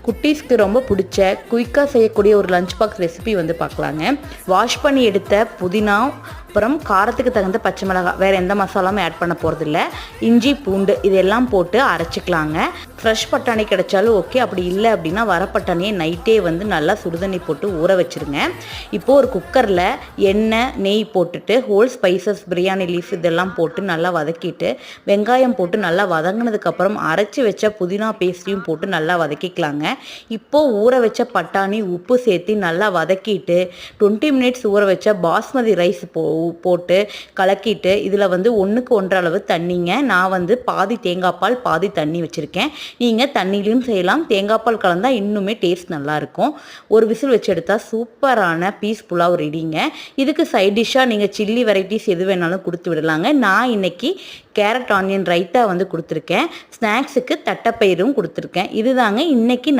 குட்டீஸ்க்கு ரொம்ப பிடிச்ச குயிக்காக செய்யக்கூடிய ஒரு லஞ்ச் பாக்ஸ் ரெசிபி வந்து பார்க்கலாங்க. வாஷ் பண்ணி எடுத்த புதினா, அப்புறம் காரத்துக்கு தகுந்த பச்சை மிளகாய், வேறு எந்த மசாலாவும் ஆட் பண்ண போகிறதில்ல. இஞ்சி பூண்டு இதெல்லாம் போட்டு அரைச்சிக்கலாங்க. ஃப்ரெஷ் பட்டாணி கிடைச்சாலும் ஓகே, அப்படி இல்லை அப்படின்னா வர பட்டாணியை நைட்டே வந்து நல்லா சுடுதண்ணி போட்டு ஊற வச்சுருங்க. இப்போது ஒரு குக்கரில் எண்ணெய் நெய் போட்டுட்டு ஹோல் ஸ்பைசஸ் பிரியாணி லீஃப் இதெல்லாம் போட்டு நல்லா வதக்கிட்டு வெங்காயம் போட்டு நல்லா வதங்கினதுக்கப்புறம் அரைச்சி வச்ச புதினா பேஸ்ட்டையும் போட்டு நல்லா வதக்கிக்கலாங்க. இப்போது ஊற வச்ச பட்டாணி உப்பு சேர்த்து நல்லா வதக்கிட்டு 20 மினிட்ஸ் ஊற வச்ச பாஸ்மதி ரைஸ் போட்டு கலக்கிட்டு இதில் வந்து 1க்கு 1 அளவு தண்ணிங்க. நான் வந்து பாதி தேங்காய் பால் பாதி தண்ணி வச்சுருக்கேன். நீங்கள் தண்ணிலையும் செய்யலாம், தேங்காய் பால் கலந்தால் இன்னுமே டேஸ்ட் நல்லாயிருக்கும். ஒரு விசில் வச்சு எடுத்தால் சூப்பரான பீஸ் புலாவ் ரெடிங்க. இதுக்கு சைட் டிஷ்ஷாக நீங்கள் சில்லி வெரைட்டிஸ் எது வேணாலும் கொடுத்து விடலாங்க. நான் இன்னைக்கு கேரட் ஆனியன் ரைத்தா வந்து கொடுத்துருக்கேன். ஸ்நாக்ஸுக்கு தட்டைப்பயிரும் கொடுத்துருக்கேன். இதுதாங்க இன்னைக்கு